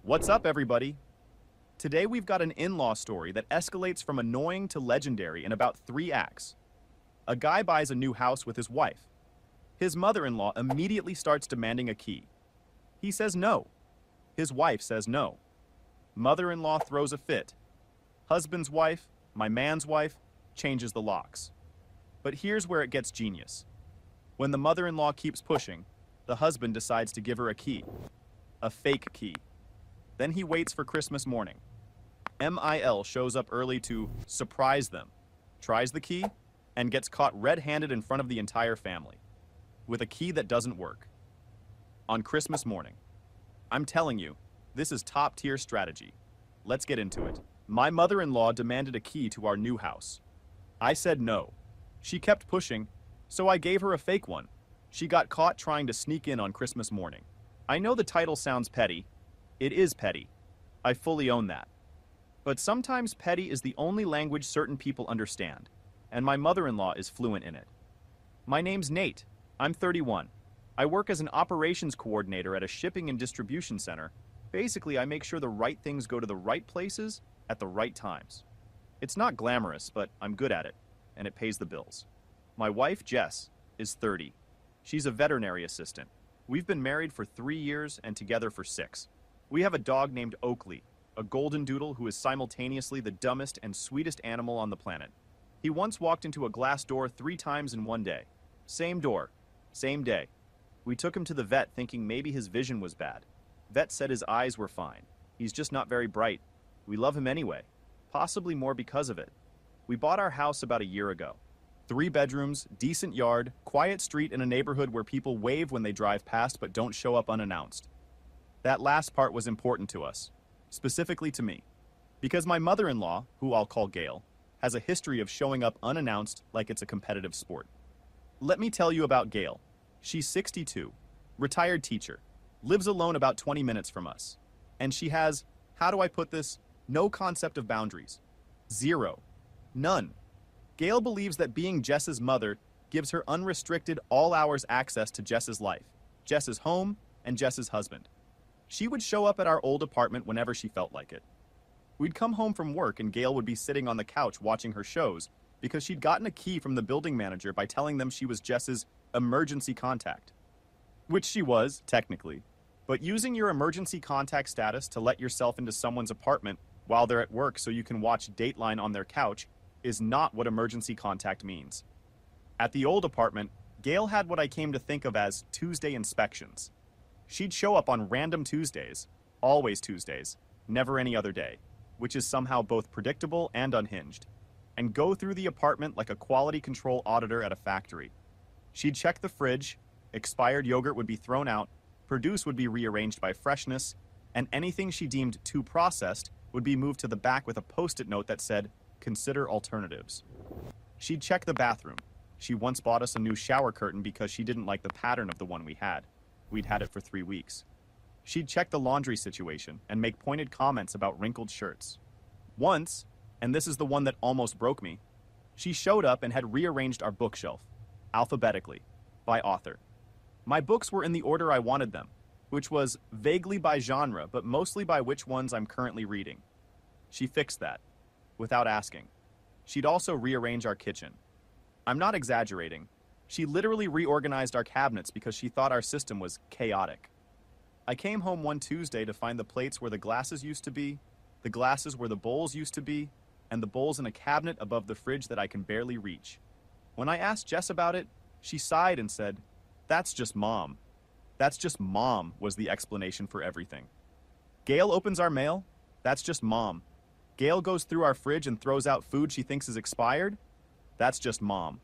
What's up, everybody? Today we've got an in-law story that escalates from annoying to legendary in about 3 acts. A guy buys a new house with his wife. His mother-in-law immediately starts demanding a key. He says no. His wife says no. Mother-in-law throws a fit. Husband's wife, my man's wife, changes the locks. But here's where it gets genius. When the mother-in-law keeps pushing, the husband decides to give her a key. A fake key. Then he waits for Christmas morning. MIL shows up early to surprise them, tries the key, and gets caught red-handed in front of the entire family, with a key that doesn't work. On Christmas morning. I'm telling you, this is top-tier strategy. Let's get into it. My mother-in-law demanded a key to our new house. I said no. She kept pushing, so I gave her a fake one. She got caught trying to sneak in on Christmas morning. I know the title sounds petty. It is petty. I fully own that. But sometimes petty is the only language certain people understand, and my mother-in-law is fluent in it. My name's Nate. I'm 31. I work as an operations coordinator at a shipping and distribution center. Basically, I make sure the right things go to the right places at the right times. It's not glamorous, but I'm good at it, and it pays the bills. My wife, Jess, is 30. She's a veterinary assistant. We've been married for 3 years and together for 6. We have a dog named Oakley, a golden doodle who is simultaneously the dumbest and sweetest animal on the planet. He once walked into a glass door 3 times in one day. Same door, same day. We took him to the vet thinking maybe his vision was bad. Vet said his eyes were fine. He's just not very bright. We love him anyway, possibly more because of it. We bought our house about a year ago. 3 bedrooms, decent yard, quiet street in a neighborhood where people wave when they drive past but don't show up unannounced. That last part was important to us, specifically to me, because my mother-in-law, who I'll call Gail, has a history of showing up unannounced like it's a competitive sport. Let me tell you about Gail. She's 62, retired teacher, lives alone about 20 minutes from us, and she has, how do I put this, no concept of boundaries. Zero. None. Gail believes that being Jess's mother gives her unrestricted all hours access to Jess's life, Jess's home, and Jess's husband. She would show up at our old apartment whenever she felt like it. We'd come home from work and Gail would be sitting on the couch watching her shows because she'd gotten a key from the building manager by telling them she was Jess's emergency contact. Which she was, technically. But using your emergency contact status to let yourself into someone's apartment while they're at work so you can watch Dateline on their couch is not what emergency contact means. At the old apartment, Gail had what I came to think of as Tuesday inspections. She'd show up on random Tuesdays, always Tuesdays, never any other day, which is somehow both predictable and unhinged, and go through the apartment like a quality control auditor at a factory. She'd check the fridge, expired yogurt would be thrown out, produce would be rearranged by freshness, and anything she deemed too processed would be moved to the back with a post-it note that said, "Consider alternatives." She'd check the bathroom. She once bought us a new shower curtain because she didn't like the pattern of the one we had. We'd had it for 3 weeks. She'd check the laundry situation and make pointed comments about wrinkled shirts. Once, and this is the one that almost broke me, she showed up and had rearranged our bookshelf, alphabetically, by author. My books were in the order I wanted them, which was vaguely by genre, but mostly by which ones I'm currently reading. She fixed that, without asking. She'd also rearrange our kitchen. I'm not exaggerating. She literally reorganized our cabinets because she thought our system was chaotic. I came home one Tuesday to find the plates where the glasses used to be, the glasses where the bowls used to be, and the bowls in a cabinet above the fridge that I can barely reach. When I asked Jess about it, she sighed and said, "That's just mom." That's just mom was the explanation for everything. Gail opens our mail. That's just mom. Gail goes through our fridge and throws out food she thinks is expired. That's just mom.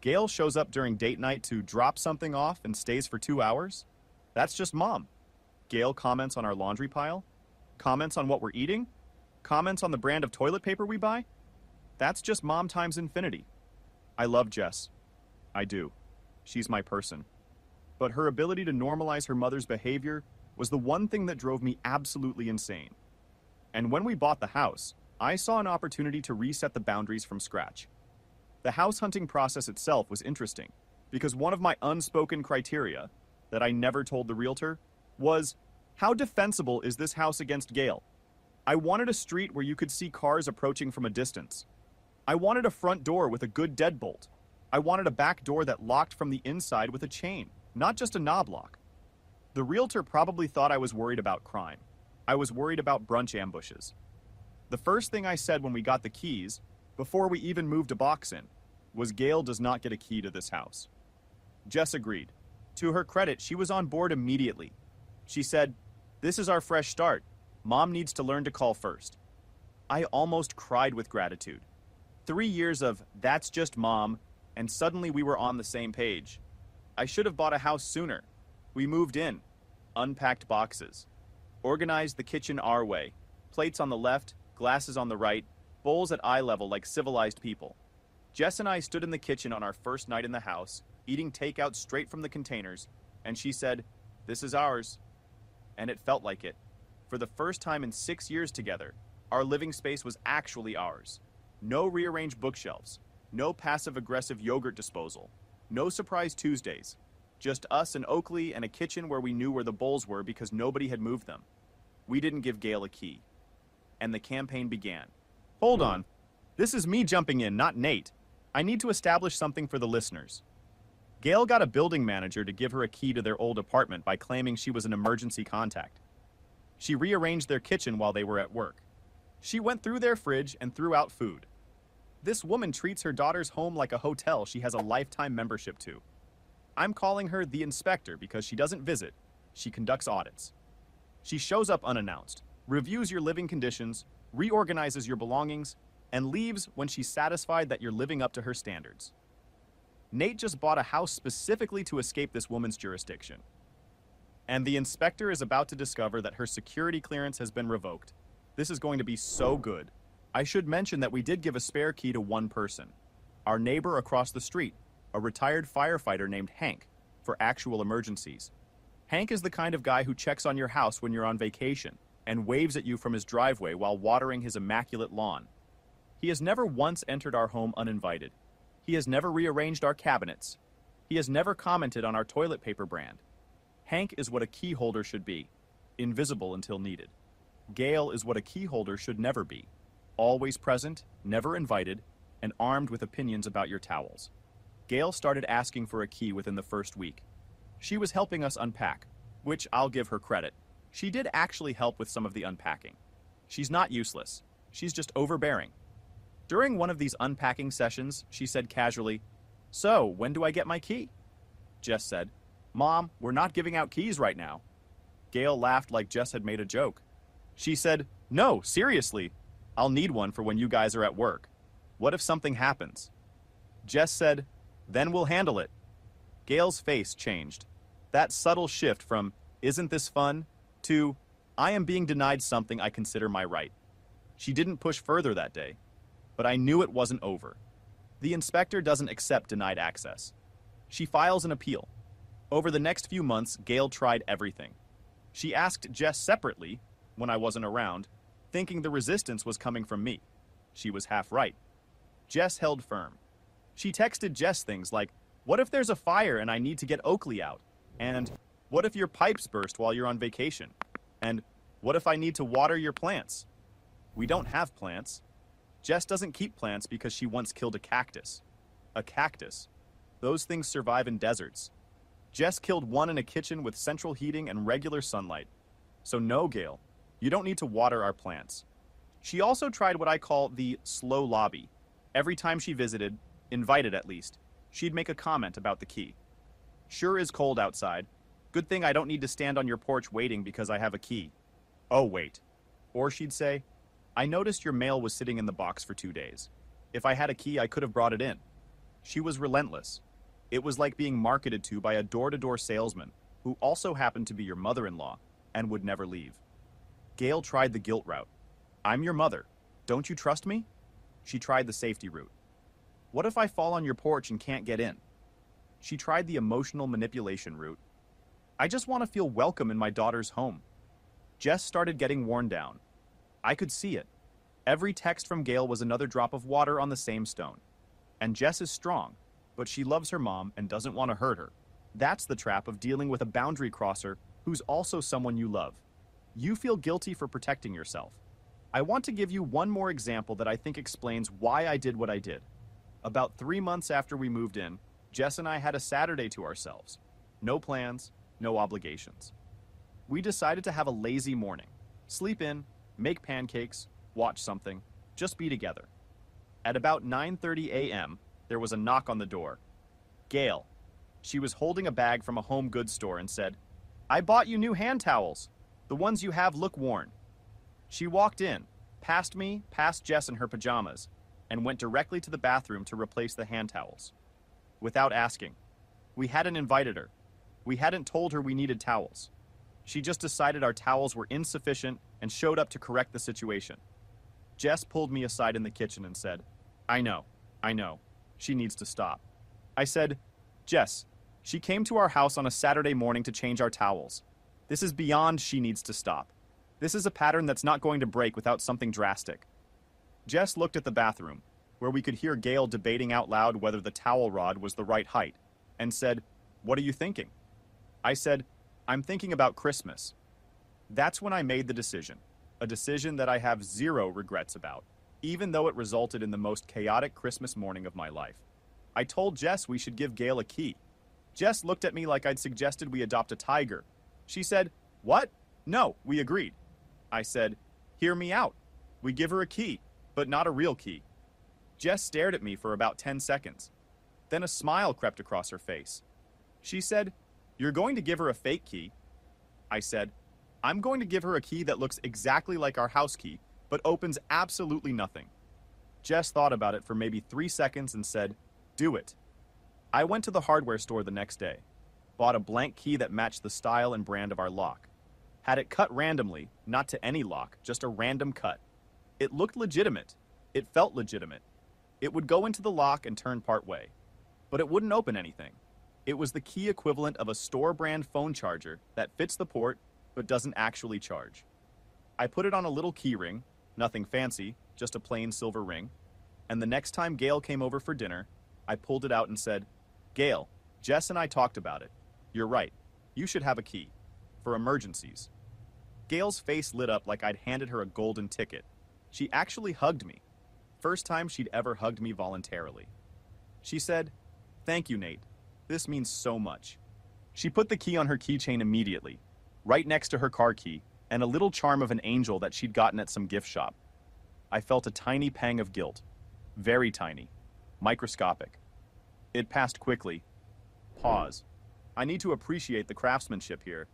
Gail shows up during date night to drop something off and stays for 2 hours. That's just mom. Gail comments on our laundry pile, comments on what we're eating, comments on the brand of toilet paper we buy. That's just mom times infinity. I love Jess. I do. She's my person. But her ability to normalize her mother's behavior was the one thing that drove me absolutely insane. And when we bought the house, I saw an opportunity to reset the boundaries from scratch. The house hunting process itself was interesting, because one of my unspoken criteria, that I never told the realtor, was How defensible is this house against Gale? I wanted a street where you could see cars approaching from a distance. I wanted a front door with a good deadbolt. I wanted a back door that locked from the inside with a chain, not just a knob lock. The realtor probably thought I was worried about crime. I was worried about brunch ambushes. The first thing I said when we got the keys, before we even moved a box in, was Gale does not get a key to this house. Jess agreed. To her credit, she was on board immediately. She said, "This is our fresh start. Mom needs to learn to call first." I almost cried with gratitude. 3 years of, "That's just Mom," and suddenly we were on the same page. I should have bought a house sooner. We moved in, unpacked boxes, organized the kitchen our way, plates on the left, glasses on the right, bowls at eye level like civilized people. Jess and I stood in the kitchen on our first night in the house, eating takeout straight from the containers, and she said, "This is ours." And it felt like it. For the first time in 6 years together, our living space was actually ours. No rearranged bookshelves, no passive-aggressive yogurt disposal, no surprise Tuesdays, just us and Oakley and a kitchen where we knew where the bowls were because nobody had moved them. We didn't give Gale a key. And the campaign began. Hold on. This is me jumping in, not Nate. I need to establish something for the listeners. Gale got a building manager to give her a key to their old apartment by claiming she was an emergency contact. She rearranged their kitchen while they were at work. She went through their fridge and threw out food. This woman treats her daughter's home like a hotel she has a lifetime membership to. I'm calling her the inspector because she doesn't visit, she conducts audits. She shows up unannounced, reviews your living conditions, reorganizes your belongings, and leaves when she's satisfied that you're living up to her standards. Nate just bought a house specifically to escape this woman's jurisdiction. And the inspector is about to discover that her security clearance has been revoked. This is going to be so good. I should mention that we did give a spare key to one person, our neighbor across the street, a retired firefighter named Hank, for actual emergencies. Hank is the kind of guy who checks on your house when you're on vacation and waves at you from his driveway while watering his immaculate lawn. He has never once entered our home uninvited. He has never rearranged our cabinets. He has never commented on our toilet paper brand. Hank is what a key holder should be, invisible until needed. Gale is what a key holder should never be, always present, never invited, and armed with opinions about your towels. Gale started asking for a key within the first week. She was helping us unpack, which I'll give her credit. She did actually help with some of the unpacking. She's not useless. She's just overbearing. During one of these unpacking sessions, she said casually, "So, when do I get my key?" Jess said, "Mom, we're not giving out keys right now." Gale laughed like Jess had made a joke. She said, "No, seriously, I'll need one for when you guys are at work. What if something happens?" Jess said, "Then we'll handle it." Gale's face changed. That subtle shift from, "Isn't this fun?" to, "I am being denied something I consider my right." She didn't push further that day, but I knew it wasn't over. The inspector doesn't accept denied access. She files an appeal. Over the next few months, Gale tried everything. She asked Jess separately, when I wasn't around, thinking the resistance was coming from me. She was half right. Jess held firm. She texted Jess things like, "What if there's a fire and I need to get Oakley out?" And, "What if your pipes burst while you're on vacation?" And, "What if I need to water your plants?" We don't have plants. Jess doesn't keep plants because she once killed a cactus. A cactus. Those things survive in deserts. Jess killed one in a kitchen with central heating and regular sunlight. So no, Gale, you don't need to water our plants. She also tried what I call the slow lobby. Every time she visited, invited at least, she'd make a comment about the key. "Sure is cold outside. Good thing I don't need to stand on your porch waiting because I have a key." "Oh, wait." Or she'd say, "I noticed your mail was sitting in the box for 2 days. If I had a key, I could have brought it in." She was relentless. It was like being marketed to by a door-to-door salesman who also happened to be your mother-in-law and would never leave. Gale tried the guilt route. "I'm your mother. Don't you trust me?" She tried the safety route. "What if I fall on your porch and can't get in?" She tried the emotional manipulation route. "I just want to feel welcome in my daughter's home." Jess started getting worn down. I could see it. Every text from Gale was another drop of water on the same stone. And Jess is strong, but she loves her mom and doesn't want to hurt her. That's the trap of dealing with a boundary crosser who's also someone you love. You feel guilty for protecting yourself. I want to give you one more example that I think explains why I did what I did. About 3 months after we moved in, Jess and I had a Saturday to ourselves. No plans, no obligations. We decided to have a lazy morning. Sleep in, make pancakes, watch something, just be together. At about 9:30 a.m., there was a knock on the door. Gail. She was holding a bag from a home goods store and said, "I bought you new hand towels. The ones you have look worn." She walked in, past me, past Jess in her pajamas, and went directly to the bathroom to replace the hand towels. Without asking. We hadn't invited her. We hadn't told her we needed towels. She just decided our towels were insufficient and showed up to correct the situation. Jess pulled me aside in the kitchen and said, I know. She needs to stop." I said, "Jess, she came to our house on a Saturday morning to change our towels. This is beyond she needs to stop. This is a pattern that's not going to break without something drastic." Jess looked at the bathroom, where we could hear Gail debating out loud whether the towel rod was the right height, and said, "What are you thinking?" I said, "I'm thinking about Christmas." That's when I made the decision, a decision that I have zero regrets about, even though it resulted in the most chaotic Christmas morning of my life. I told Jess we should give Gail a key. Jess looked at me like I'd suggested we adopt a tiger. She said, "What? No," we agreed. I said, "Hear me out. We give her a key, but not a real key." Jess stared at me for about 10 seconds. Then a smile crept across her face. She said, "You're going to give her a fake key?" I said, "I'm going to give her a key that looks exactly like our house key, but opens absolutely nothing." Jess thought about it for maybe 3 seconds and said, "Do it." I went to the hardware store the next day, bought a blank key that matched the style and brand of our lock. Had it cut randomly, not to any lock, just a random cut. It looked legitimate. It felt legitimate. It would go into the lock and turn part way. But it wouldn't open anything. It was the key equivalent of a store brand phone charger that fits the port but doesn't actually charge. I put it on a little key ring, nothing fancy, just a plain silver ring, and the next time Gail came over for dinner, I pulled it out and said, "Gail, Jess and I talked about it. You're right. You should have a key. For emergencies." Gail's face lit up like I'd handed her a golden ticket. She actually hugged me. First time she'd ever hugged me voluntarily. She said, "Thank you, Nate. This means so much." She put the key on her keychain immediately, right next to her car key, and a little charm of an angel that she'd gotten at some gift shop. I felt a tiny pang of guilt. Very tiny. Microscopic. It passed quickly. Pause. I need to appreciate the craftsmanship here.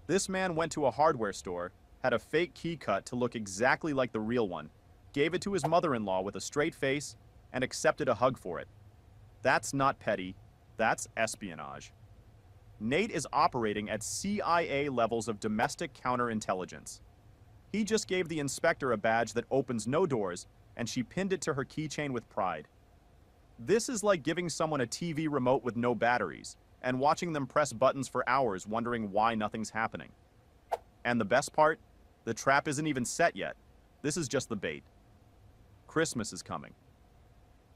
This man went to a hardware store, had a fake key cut to look exactly like the real one, gave it to his mother-in-law with a straight face, and accepted a hug for it. That's not petty. That's espionage. Nate is operating at CIA levels of domestic counterintelligence. He just gave the inspector a badge that opens no doors, and she pinned it to her keychain with pride. This is like giving someone a TV remote with no batteries, and watching them press buttons for hours wondering why nothing's happening. And the best part? The trap isn't even set yet. This is just the bait. Christmas is coming.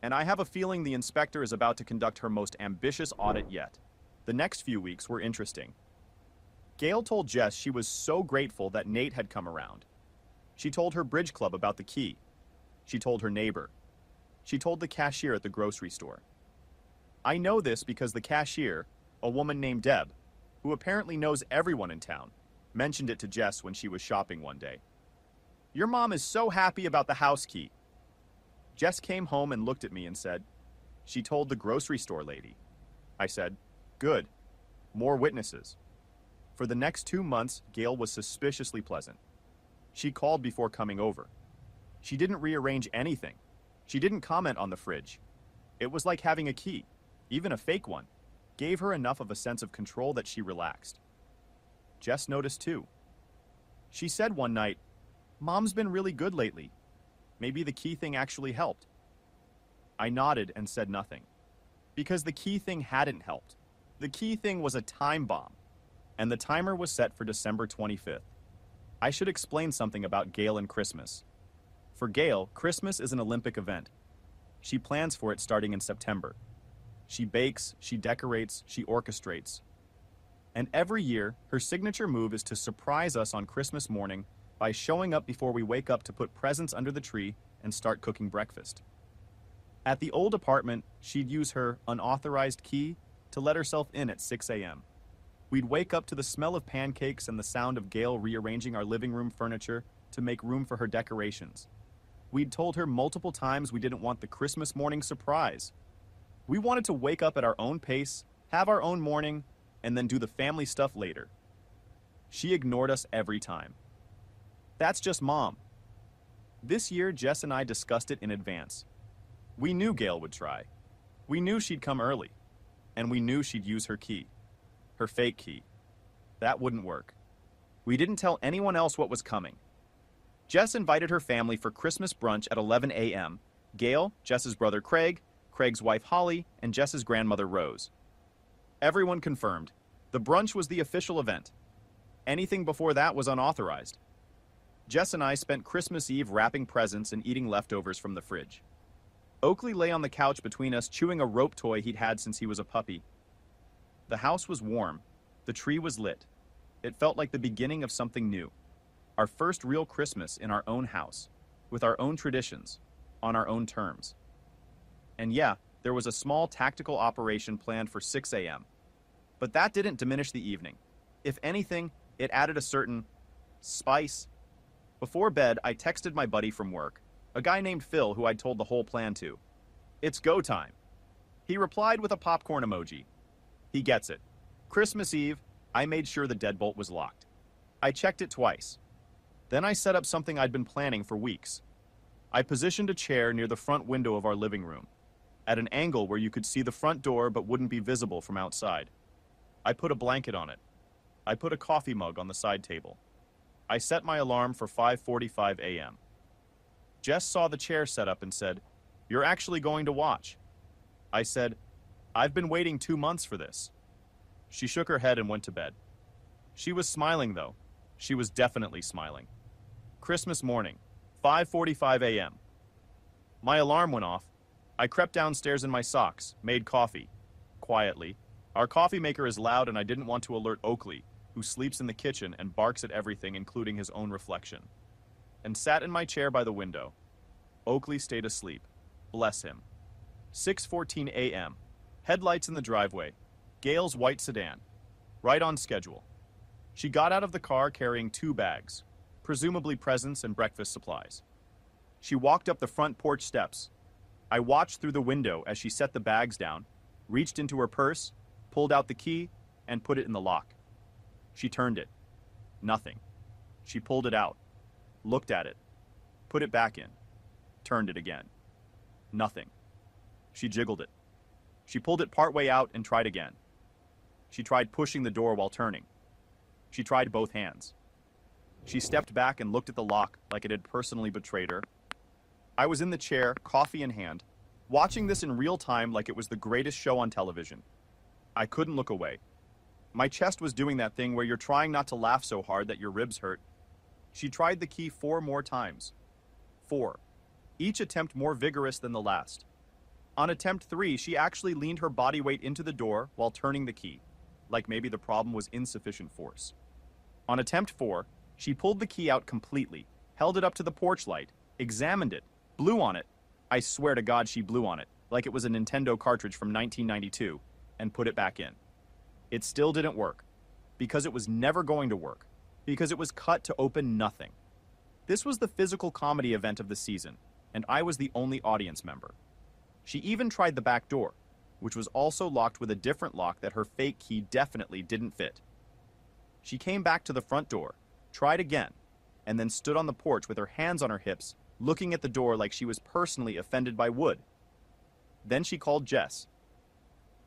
And I have a feeling the inspector is about to conduct her most ambitious audit yet. The next few weeks were interesting. Gail told Jess she was so grateful that Nate had come around. She told her bridge club about the key. She told her neighbor. She told the cashier at the grocery store. I know this because the cashier, a woman named Deb, who apparently knows everyone in town, mentioned it to Jess when she was shopping one day. "Your mom is so happy about the house key." Jess came home and looked at me and said, "She told the grocery store lady." I said, "Good. More witnesses." For the next 2 months, Gail was suspiciously pleasant. She called before coming over. She didn't rearrange anything. She didn't comment on the fridge. It was like having a key, even a fake one, gave her enough of a sense of control that she relaxed. Jess noticed too. She said one night, "Mom's been really good lately. Maybe the key thing actually helped." I nodded and said nothing. Because the key thing hadn't helped. The key thing was a time bomb. And the timer was set for December 25th. I should explain something about Gail and Christmas. For Gail, Christmas is an Olympic event. She plans for it starting in September. She bakes, she decorates, she orchestrates. And every year, her signature move is to surprise us on Christmas morning by showing up before we wake up to put presents under the tree and start cooking breakfast. At the old apartment, she'd use her unauthorized key to let herself in at 6 a.m. We'd wake up to the smell of pancakes and the sound of Gail rearranging our living room furniture to make room for her decorations. We'd told her multiple times we didn't want the Christmas morning surprise. We wanted to wake up at our own pace, have our own morning, and then do the family stuff later. She ignored us every time. That's just Mom. This year, Jess and I discussed it in advance. We knew Gail would try. We knew she'd come early. And we knew she'd use her key. Her fake key. That wouldn't work. We didn't tell anyone else what was coming. Jess invited her family for Christmas brunch at 11 a.m. Gail, Jess's brother Craig, Craig's wife Holly, and Jess's grandmother Rose. Everyone confirmed. The brunch was the official event. Anything before that was unauthorized. Jess and I spent Christmas Eve wrapping presents and eating leftovers from the fridge. Oakley lay on the couch between us chewing a rope toy he'd had since he was a puppy. The house was warm. The tree was lit. It felt like the beginning of something new. Our first real Christmas in our own house, with our own traditions, on our own terms. And yeah, there was a small tactical operation planned for 6 a.m. But that didn't diminish the evening. If anything, it added a certain spice. Before bed, I texted my buddy from work, a guy named Phil who I'd told the whole plan to. It's go time. He replied with a popcorn emoji. He gets it. Christmas Eve, I made sure the deadbolt was locked. I checked it twice. Then I set up something I'd been planning for weeks. I positioned a chair near the front window of our living room, at an angle where you could see the front door but wouldn't be visible from outside. I put a blanket on it. I put a coffee mug on the side table. I set my alarm for 5:45 a.m. Jess saw the chair set up and said, "You're actually going to watch." I said, "I've been waiting 2 months for this." She shook her head and went to bed. She was smiling, though. She was definitely smiling. Christmas morning, 5:45 a.m. My alarm went off. I crept downstairs in my socks, made coffee. Quietly. Our coffee maker is loud and I didn't want to alert Oakley, who sleeps in the kitchen and barks at everything, including his own reflection. And sat in my chair by the window. Oakley stayed asleep. Bless him. 6:14 a.m. Headlights in the driveway. Gail's white sedan. Right on schedule. She got out of the car carrying 2 bags, presumably presents and breakfast supplies. She walked up the front porch steps. I watched through the window as she set the bags down, reached into her purse, pulled out the key, and put it in the lock. She turned it. Nothing. She pulled it out, looked at it, put it back in, turned it again. Nothing. She jiggled it. She pulled it partway out and tried again. She tried pushing the door while turning. She tried both hands. She stepped back and looked at the lock like it had personally betrayed her. I was in the chair, coffee in hand, watching this in real time like it was the greatest show on television. I couldn't look away. My chest was doing that thing where you're trying not to laugh so hard that your ribs hurt. She tried the key 4 more times. 4. Each attempt more vigorous than the last. On attempt 3, she actually leaned her body weight into the door while turning the key, like maybe the problem was insufficient force. On attempt 4, she pulled the key out completely, held it up to the porch light, examined it, blew on it. I swear to God she blew on it, like it was a Nintendo cartridge from 1992, and put it back in. It still didn't work, because it was never going to work, because it was cut to open nothing. This was the physical comedy event of the season, and I was the only audience member. She even tried the back door, which was also locked with a different lock that her fake key definitely didn't fit. She came back to the front door, tried again, and then stood on the porch with her hands on her hips, looking at the door like she was personally offended by wood. Then she called Jess.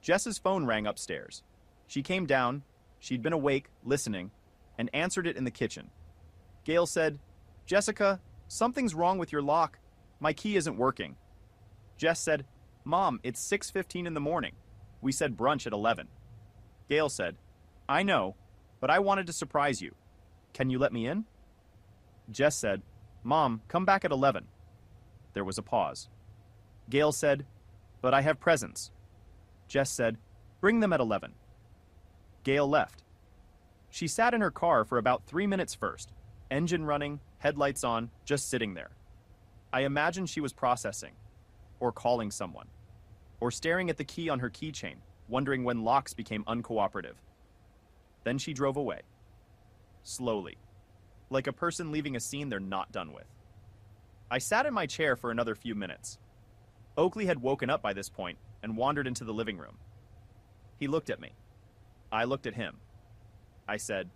Jess's phone rang upstairs. She came down, she'd been awake, listening, and answered it in the kitchen. Gail said, "Jessica, something's wrong with your lock. My key isn't working." Jess said, "Mom, it's 6:15 in the morning. We said brunch at 11. Gail said, "I know, but I wanted to surprise you. Can you let me in?" Jess said, "Mom, come back at 11. There was a pause. Gail said, "But I have presents." Jess said, "Bring them at 11. Gail left. She sat in her car for about 3 minutes first, engine running, headlights on, just sitting there. I imagine she was processing, or calling someone, or staring at the key on her keychain, wondering when locks became uncooperative. Then she drove away. Slowly, like a person leaving a scene they're not done with. I sat in my chair for another few minutes. Oakley had woken up by this point and wandered into the living room. He looked at me. I looked at him. I said,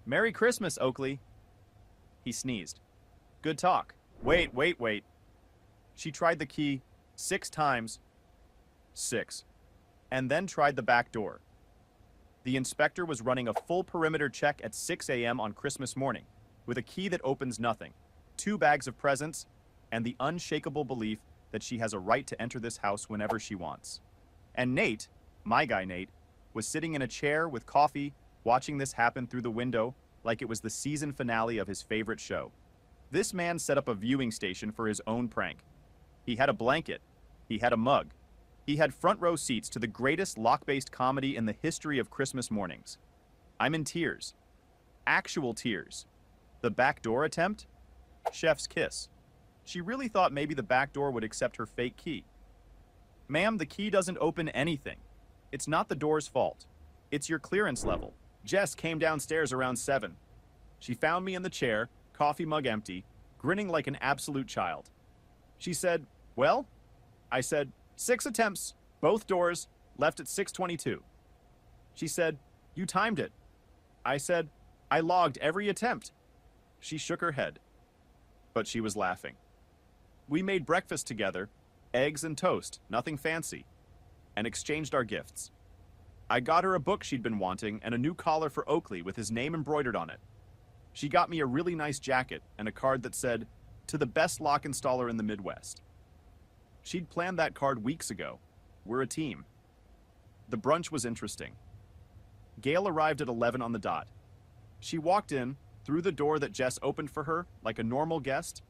"Merry Christmas, Oakley." He sneezed. "Good talk. Wait. She tried the key 6 times. 6. And then tried the back door. The inspector was running a full perimeter check at 6 a.m. on Christmas morning, with a key that opens nothing, 2 bags of presents, and the unshakable belief that she has a right to enter this house whenever she wants. And Nate, my guy Nate, was sitting in a chair with coffee, watching this happen through the window like it was the season finale of his favorite show. This man set up a viewing station for his own prank. He had a blanket. He had a mug. He had front row seats to the greatest lock-based comedy in the history of Christmas mornings. I'm in tears. Actual tears. The back door attempt? Chef's kiss. She really thought maybe the back door would accept her fake key. Ma'am, the key doesn't open anything. It's not the door's fault. It's your clearance level. Jess came downstairs around 7. She found me in the chair, coffee mug empty, grinning like an absolute child. She said, "Well?" I said, 6 attempts, both doors, left at 6:22. She said, "You timed it." I said, "I logged every attempt." She shook her head. But she was laughing. We made breakfast together, eggs and toast, nothing fancy, and exchanged our gifts. I got her a book she'd been wanting and a new collar for Oakley with his name embroidered on it. She got me a really nice jacket and a card that said, "To the best lock installer in the Midwest." She'd planned that card weeks ago. We're a team. The brunch was interesting. Gail arrived at 11 on the dot. She walked in, through the door that Jess opened for her, like a normal guest,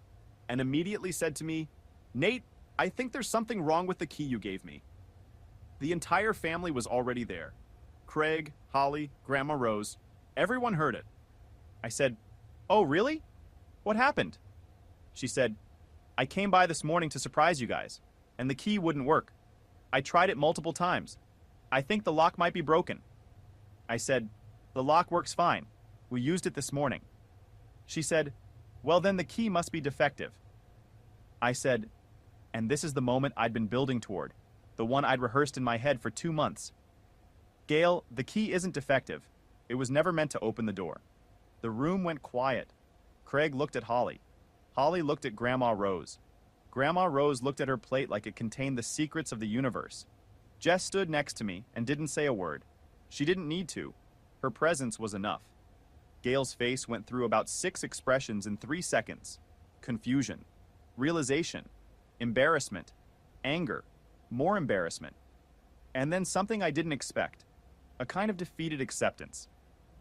and immediately said to me, "Nate, I think there's something wrong with the key you gave me." The entire family was already there. Craig, Holly, Grandma Rose. Everyone heard it. I said, "Oh, really? What happened?" She said, "I came by this morning to surprise you guys, and the key wouldn't work. I tried it multiple times. I think the lock might be broken." I said, "The lock works fine. We used it this morning." She said, "Well, then the key must be defective." I said, and this is the moment I'd been building toward, the one I'd rehearsed in my head for 2 months. "Gail, the key isn't defective. It was never meant to open the door." The room went quiet. Craig looked at Holly. Holly looked at Grandma Rose. Grandma Rose looked at her plate like it contained the secrets of the universe. Jess stood next to me and didn't say a word. She didn't need to. Her presence was enough. Gail's face went through about 6 expressions in 3 seconds. Confusion, realization, embarrassment, anger, more embarrassment, and then something I didn't expect, a kind of defeated acceptance,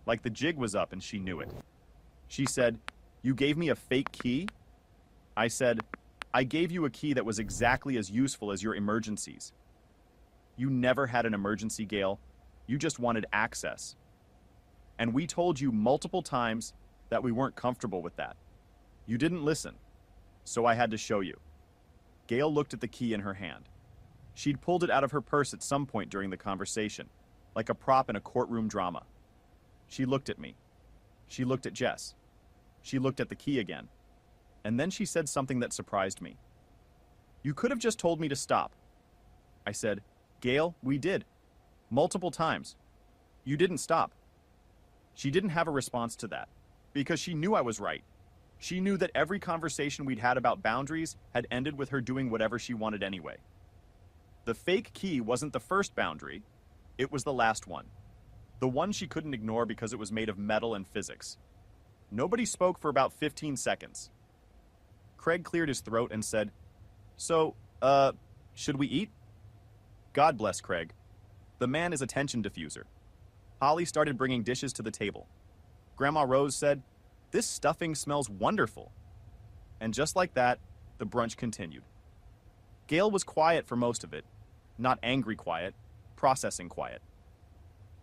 like the jig was up and she knew it. She said, "You gave me a fake key?" I said, "I gave you a key that was exactly as useful as your emergencies." "You never had an emergency, Gail. You just wanted access. And we told you multiple times that we weren't comfortable with that. You didn't listen, so I had to show you." Gail looked at the key in her hand. She'd pulled it out of her purse at some point during the conversation, like a prop in a courtroom drama. She looked at me. She looked at Jess. She looked at the key again. And then she said something that surprised me. "You could have just told me to stop." I said, "Gail, we did. Multiple times. You didn't stop." She didn't have a response to that, because she knew I was right. She knew that every conversation we'd had about boundaries had ended with her doing whatever she wanted anyway. The fake key wasn't the first boundary, it was the last one. The one she couldn't ignore because it was made of metal and physics. Nobody spoke for about 15 seconds. Craig cleared his throat and said, "So, should we eat?" God bless Craig. The man is a tension diffuser. Holly started bringing dishes to the table. Grandma Rose said, "This stuffing smells wonderful." And just like that, the brunch continued. Gail was quiet for most of it. Not angry quiet, processing quiet.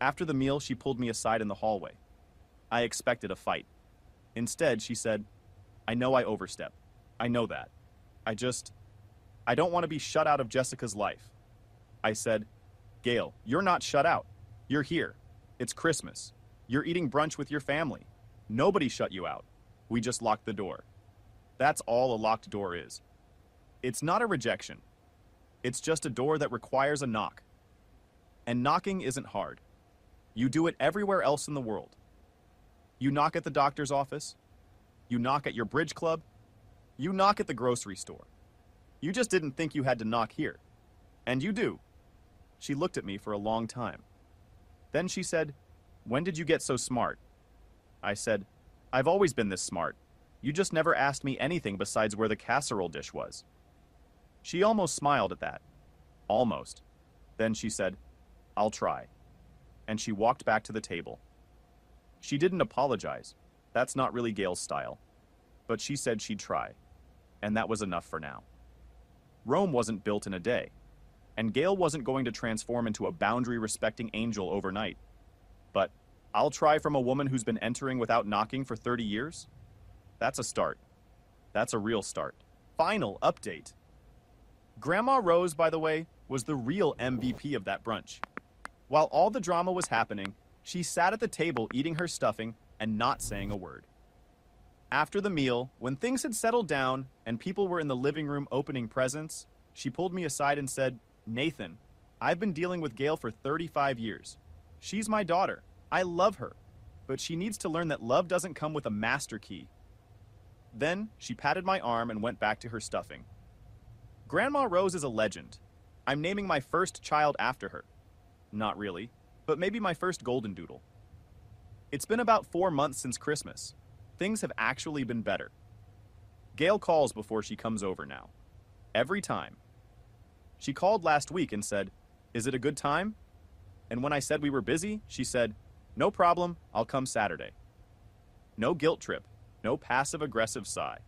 After the meal, she pulled me aside in the hallway. I expected a fight. Instead, she said, I know I overstep. I know that. I don't want to be shut out of Jessica's life. I said, Gail, you're not shut out. You're here. It's Christmas. You're eating brunch with your family. Nobody shut you out. We just locked the door. That's all a locked door is. It's not a rejection. It's just a door that requires a knock. And knocking isn't hard. You do it everywhere else in the world. You knock at the doctor's office. You knock at your bridge club. You knock at the grocery store. You just didn't think you had to knock here. And you do. She looked at me for a long time. Then she said, When did you get so smart? I said, I've always been this smart. You just never asked me anything besides where the casserole dish was. She almost smiled at that. Almost. Then she said, I'll try. And she walked back to the table. She didn't apologize. That's not really Gail's style. But she said she'd try. And that was enough for now. Rome wasn't built in a day. And Gail wasn't going to transform into a boundary-respecting angel overnight. But I'll try from a woman who's been entering without knocking for 30 years? That's a start. That's a real start. Final update. Grandma Rose, by the way, was the real MVP of that brunch. While all the drama was happening, she sat at the table eating her stuffing and not saying a word. After the meal, when things had settled down and people were in the living room opening presents, she pulled me aside and said, Nathan, I've been dealing with Gail for 35 years. She's my daughter. I love her. But she needs to learn that love doesn't come with a master key. Then she patted my arm and went back to her stuffing. Grandma Rose is a legend. I'm naming my first child after her. Not really, but maybe my first golden doodle. It's been about 4 months since Christmas. Things have actually been better. Gail calls before she comes over now. Every time. She called last week and said, Is it a good time? And when I said we were busy, she said, No problem, I'll come Saturday. No guilt trip, no passive-aggressive sigh.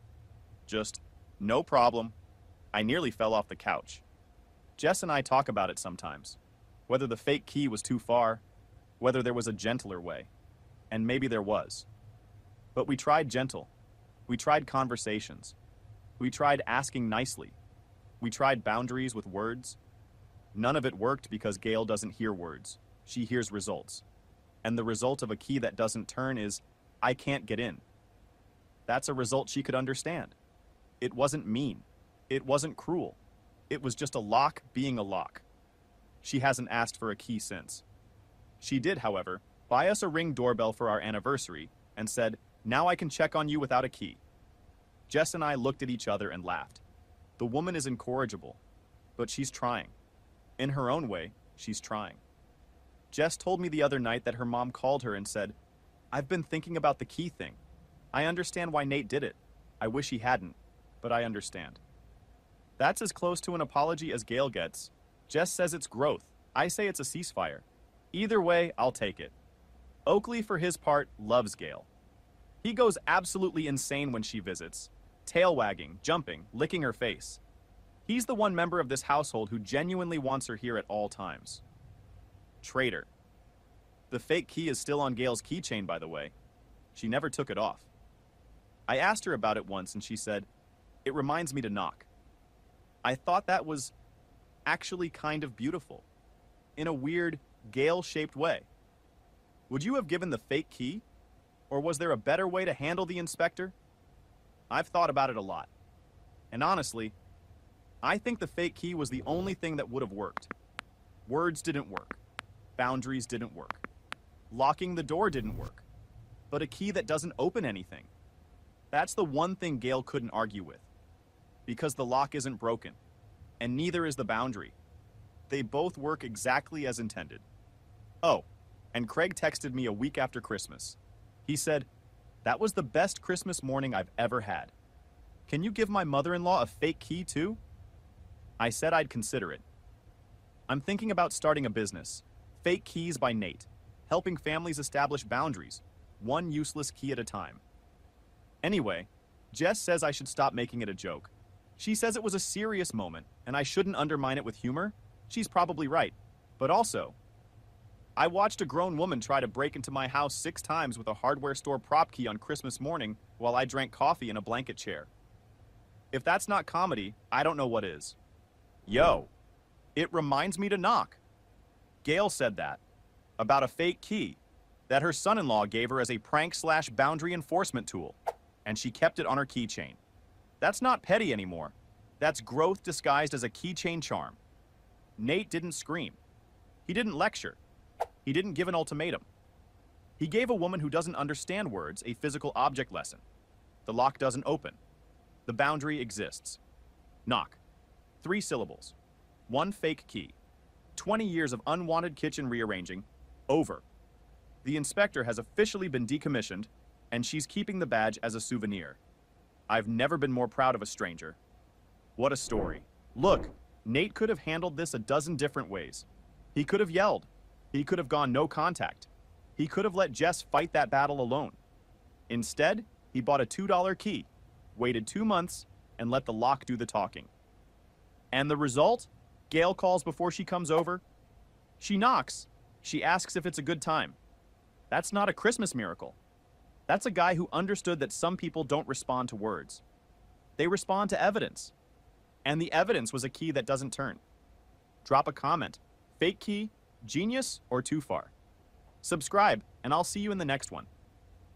Just, no problem. I nearly fell off the couch. Jess and I talk about it sometimes. Whether the fake key was too far, whether there was a gentler way. And maybe there was. But we tried gentle. We tried conversations. We tried asking nicely. We tried boundaries with words. None of it worked because Gail doesn't hear words. She hears results. And the result of a key that doesn't turn is, I can't get in. That's a result she could understand. It wasn't mean. It wasn't cruel. It was just a lock being a lock. She hasn't asked for a key since. She did, however, buy us a Ring doorbell for our anniversary and said, Now I can check on you without a key. Jess and I looked at each other and laughed. The woman is incorrigible, but she's trying. In her own way, she's trying. Jess told me the other night that her mom called her and said, I've been thinking about the key thing. I understand why Nate did it. I wish he hadn't, but I understand. That's as close to an apology as Gail gets. Jess says it's growth. I say it's a ceasefire. Either way, I'll take it. Oakley, for his part, loves Gail. He goes absolutely insane when she visits. Tail wagging, jumping, licking her face. He's the one member of this household who genuinely wants her here at all times. Traitor. The fake key is still on Gail's keychain, by the way. She never took it off. I asked her about it once and she said, It reminds me to knock. I thought that was actually kind of beautiful. In a weird, Gail-shaped way. Would you have given the fake key? Or was there a better way to handle the inspector? I've thought about it a lot. And honestly, I think the fake key was the only thing that would have worked. Words didn't work. Boundaries didn't work. Locking the door didn't work. But a key that doesn't open anything. That's the one thing Gail couldn't argue with. Because the lock isn't broken. And neither is the boundary. They both work exactly as intended. Oh, and Craig texted me a week after Christmas. He said, That was the best Christmas morning I've ever had. Can you give my mother-in-law a fake key too? I said I'd consider it. I'm thinking about starting a business. Fake Keys by Nate. Helping families establish boundaries. One useless key at a time. Anyway, Jess says I should stop making it a joke. She says it was a serious moment, and I shouldn't undermine it with humor. She's probably right. But also, I watched a grown woman try to break into my house 6 times with a hardware store prop key on Christmas morning while I drank coffee in a blanket chair. If that's not comedy, I don't know what is. Yo, it reminds me to knock. Gail said that about a fake key that her son-in-law gave her as a prank/boundary enforcement tool, and she kept it on her keychain. That's not petty anymore. That's growth disguised as a keychain charm. Nate didn't scream. He didn't lecture. He didn't give an ultimatum. He gave a woman who doesn't understand words a physical object lesson. The lock doesn't open. The boundary exists. Knock. 3 syllables. 1 fake key. 20 years of unwanted kitchen rearranging. Over. The inspector has officially been decommissioned, and she's keeping the badge as a souvenir. I've never been more proud of a stranger. What a story. Look, Nate could have handled this a dozen different ways. He could have yelled. He could have gone no contact. He could have let Jess fight that battle alone. Instead, he bought a $2 key, waited 2 months, and let the lock do the talking. And the result? Gail calls before she comes over. She knocks. She asks if it's a good time. That's not a Christmas miracle. That's a guy who understood that some people don't respond to words. They respond to evidence. And the evidence was a key that doesn't turn. Drop a comment. Fake key, genius, or too far? Subscribe, and I'll see you in the next one.